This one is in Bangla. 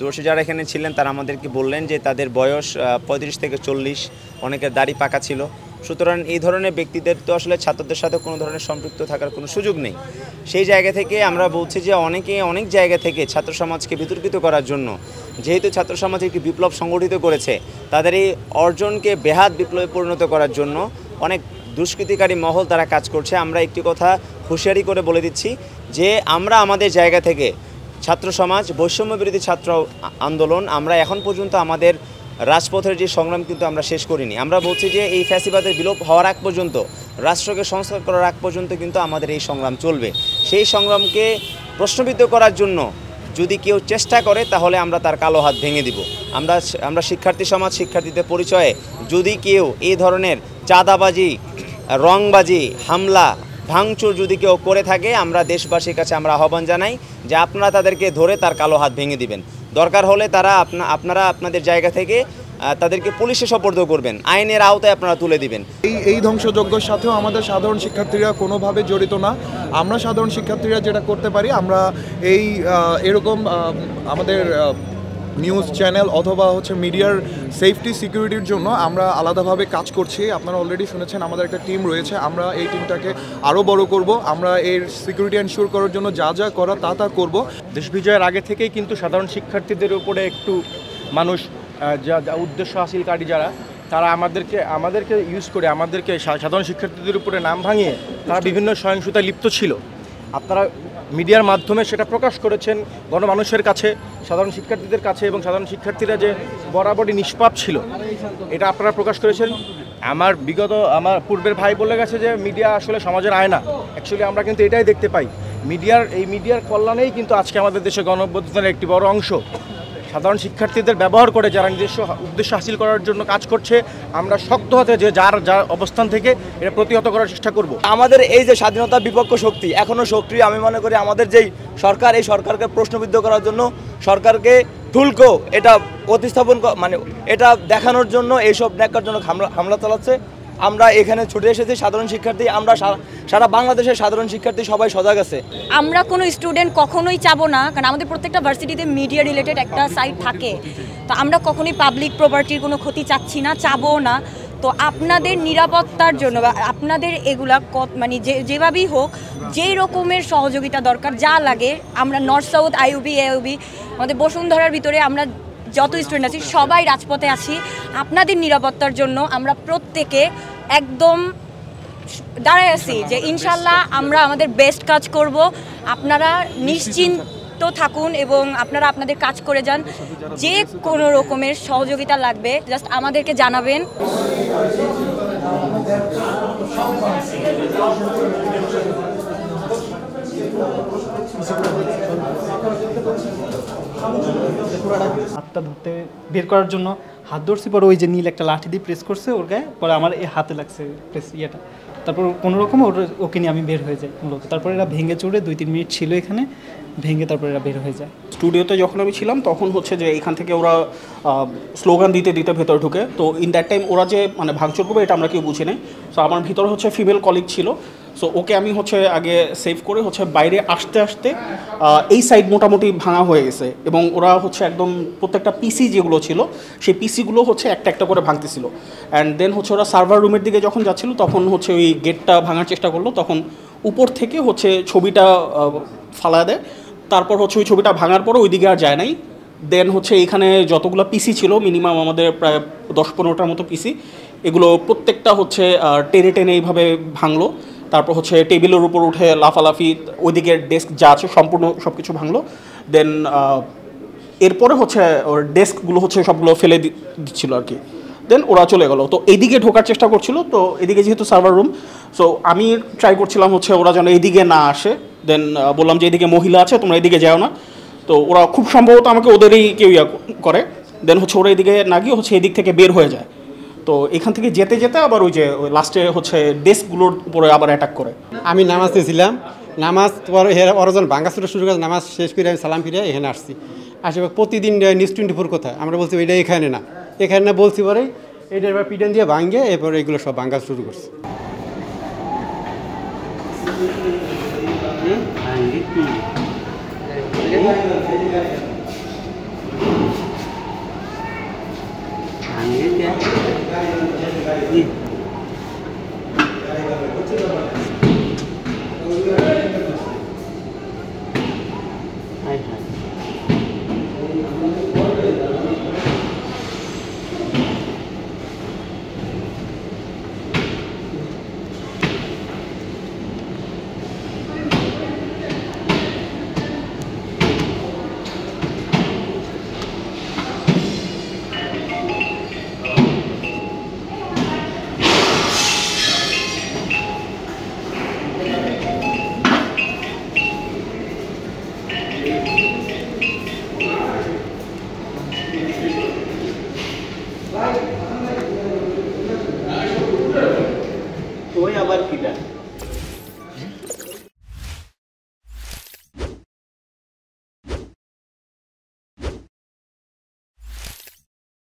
দোষী যারা এখানে ছিলেন তারা আমাদেরকে বললেন যে তাদের বয়স 35 থেকে 40, অনেকের দাড়ি পাকা ছিল। সুতরাং এই ধরনের ব্যক্তিদের তো আসলে ছাত্রদের সাথে কোনো ধরনের সম্পৃক্ত থাকার কোনো সুযোগ নেই। সেই জায়গা থেকে আমরা বলছি যে অনেক জায়গা থেকে ছাত্র সমাজকে বিতর্কিত করার জন্য, যেহেতু ছাত্র সমাজ একটি বিপ্লব সংগঠিত করেছে, তাদের এই অর্জনকে বেহাত বিপ্লবে পরিণত করার জন্য অনেক দুষ্কৃতিকারী মহল তারা কাজ করছে। আমরা একটি কথা হুঁশিয়ারি করে বলে দিচ্ছি যে আমরা আমাদের জায়গা থেকে ছাত্র সমাজ, বৈষম্য বিরোধী ছাত্র আন্দোলন, আমরা এখন পর্যন্ত আমাদের রাজপথের যে সংগ্রাম কিন্তু আমরা শেষ করিনি। আমরা বলছি যে এই ফ্যাসিবাদের বিলোপ হওয়ার আগ পর্যন্ত, রাষ্ট্রকে সংস্কার করার আগ পর্যন্ত কিন্তু আমাদের এই সংগ্রাম চলবে। সেই সংগ্রামকে প্রশ্নবিদ্ধ করার জন্য যদি কেউ চেষ্টা করে তাহলে আমরা তার কালো হাত ভেঙে দিব। আমরা শিক্ষার্থী সমাজ, শিক্ষার্থীদের পরিচয়ে যদি কেউ এই ধরনের চাঁদাবাজি, রংবাজি, হামলা, ভাঙচুর যদি কেউ করে থাকে, আমরা দেশবাসীর কাছে আমরা আহ্বান জানাই যে আপনারা তাদেরকে ধরে তার কালো হাত ভেঙে দিবেন। দরকার হলে আপনারা আপনাদের জায়গা থেকে তাদেরকে পুলিশে সোপর্দ করবেন, আইনের আওতায় আপনারা তুলে দিবেন। এই ধ্বংসযজ্ঞের সাথেও আমাদের সাধারণ শিক্ষার্থীরা কোনোভাবে জড়িত না। আমরা সাধারণ শিক্ষার্থীরা যেটা করতে পারি, আমরা এরকম আমাদের নিউজ চ্যানেল অথবা মিডিয়ার সেফটি সিকিউরিটির জন্য আমরা আলাদাভাবে কাজ করছি। আপনারা অলরেডি শুনেছেন আমাদের একটা টিম রয়েছে। আমরা এই টিমটাকে আরও বড় করব। আমরা এর সিকিউরিটি এনশিওর করার জন্য যা করা তা করব। দেশ বিজয়ের আগে থেকেই কিন্তু সাধারণ শিক্ষার্থীদের উপরে একটু মানুষ উদ্দেশ্য হাসিলকারী যারা, তারা আমাদেরকে ইউজ করে আমাদেরকে সাধারণ শিক্ষার্থীদের উপরে নাম ভাঙিয়ে তারা বিভিন্ন সহিংসতায় লিপ্ত ছিল। আপনারা মিডিয়ার মাধ্যমে সেটা প্রকাশ করেছেন গণমানুষের কাছে, সাধারণ শিক্ষার্থীদের কাছে, এবং সাধারণ শিক্ষার্থীরা যে বরাবরই নিষ্পাপ ছিল এটা আপনারা প্রকাশ করেছেন। আমার পূর্বের ভাই বলে গেছে যে মিডিয়া আসলে সমাজের আয়না। অ্যাকচুয়ালি আমরা কিন্তু এটাই দেখতে পাই, মিডিয়ার কল্যাণেই কিন্তু আজকে আমাদের দেশে গণঅভ্যুত্থানের একটি বড় অংশ সাধারণ শিক্ষার্থীদের ব্যবহার করে যারা নিজস্ব উদ্দেশ্য হাসিল করার জন্য কাজ করছে। আমরা শক্ত হাতে যে যার অবস্থান থেকে এটা প্রতিহত করার চেষ্টা করব। আমাদের এই যে স্বাধীনতার বিপক্ষ শক্তি এখনও সক্রিয়। আমি মনে করি আমাদের যেই সরকার, এই সরকারকে প্রশ্নবিদ্ধ করার জন্য, সরকারকে ঠুলকো এটা প্রতিস্থাপন এটা দেখানোর জন্য এইসব ন্যাক্কারজনক হামলা চালাচ্ছে। আমরা এখানে ছুটে এসেছি সাধারণ শিক্ষার্থী, আমরা সারা বাংলাদেশের সাধারণ শিক্ষার্থী সবাই সজাগ আছে। আমরা কোনো স্টুডেন্ট কখনোই চাবো না, কারণ আমাদের প্রত্যেকটা ভার্সিটিতে মিডিয়া রিলেটেড একটা সাইট থাকে, তো আমরা কখনোই পাবলিক প্রপার্টির কোনো ক্ষতি চাচ্ছি না, চাবো না। তো আপনাদের নিরাপত্তার জন্য বা আপনাদের এগুলা যেভাবেই হোক, যেই রকমের সহযোগিতা দরকার, যা লাগে, আমরা নর্থ সাউথ, আইইউবি, এআইইউবি, আমাদের বসুন্ধরার ভিতরে আমরা যত স্টুডেন্ট আছি সবাই রাজপথে আছি আপনাদের নিরাপত্তার জন্য। আমরা প্রত্যেকে একদম দাঁড়ায় আছি যে ইনশাল্লাহ আমরা আমাদের বেস্ট কাজ করব। আপনারা নিশ্চিন্ত থাকুন এবং আপনারা আপনাদের কাজ করে যান। যে কোনো রকমের সহযোগিতা লাগবে জাস্ট আমাদেরকে জানাবেন। হাতটা ধরতে বের করার জন্য হাত ধরছি, পরে ওই যে নীল একটা লাঠি দিয়ে প্রেস করছে ওর গায়ে, পরে আমার এই হাতে লাগছে প্রেস ইয়েটা। তারপর কোনো রকম ওকে নিয়ে আমি বের হয়ে যাই মূলত। তারপরে এরা ভেঙে চড়ে 2-3 মিনিট ছিল এখানে, ভেঙে তারপরে এরা বের হয়ে যায়। স্টুডিওতে যখন আমি ছিলাম তখন যে এখান থেকে ওরা স্লোগান দিতে ভেতরে ঢুকে, তো ইন দ্যাট টাইম ওরা যে ভাঙচুর করবে এটা আমরা কেউ বুঝি নাই। সো আমার ভিতরে ফিমেল কলিগ ছিল, সো ওকে আমি আগে সেভ করে বাইরে আসতে এই সাইড মোটামুটি ভাঙা হয়ে গেছে, এবং ওরা একদম প্রত্যেকটা পিসি যেগুলো ছিল সেই পিসিগুলো একটা করে ভাঙতেছিল। অ্যান্ড দেন ওরা সার্ভার রুমের দিকে যখন যাচ্ছিল তখন ওই গেটটা ভাঙার চেষ্টা করলো, তখন উপর থেকে ছবিটা ফালা দেয়। তারপর ওই ছবিটা ভাঙার পরও ওইদিকে আর যায় নাই। দেন এখানে যতগুলো পিসি ছিল মিনিমাম আমাদের প্রায় 10-15টার মতো পিসি, এগুলো প্রত্যেকটা টেনে এইভাবে ভাঙলো। তারপর টেবিলের উপর উঠে লাফালাফি, ওইদিকে ডেস্ক যা আছে সম্পূর্ণ সব কিছু ভাঙলো। দেন এরপরে ওর ডেস্কগুলো সবগুলো ফেলে দিচ্ছিল আর কি। দেন ওরা চলে গেলো। তো এইদিকে ঢোকার চেষ্টা করছিল, তো এদিকে যেহেতু সার্ভার রুম, সো আমি ট্রাই করছিলাম ওরা যেন এইদিকে না আসে। দেন বললাম যে এদিকে মহিলা আছে, তোমরা এদিকে যাও না। তো ওরা খুব সম্ভবত আমাকে ওদেরই কেউ করে। দেন ওরা এদিকে না গিয়ে এদিক থেকে বের হয়ে যায়। তো এখান থেকে যেতে যেতে আবার ওই যে লাস্টে হচ্ছে ডেস্কগুলোর উপরে আবার অ্যাটাক করে। আমি নামাজ নিয়েছিলাম, নামাজ পরে ওরাজন ভাঙ্গাচুরা শুরু করে নামাজ শেষ করে আমি সালাম ফিরে এখানে আসছি। আসে প্রতিদিন নিউজ 24 কোথায় আমরা বলছি এটা এখানে না, এখানে না বলছি পরে এটা এবার পিটান দিয়ে ভাঙে এরপরে এগুলো সব ভাঙ্গা শুরু করছে। ওই আবার কিটা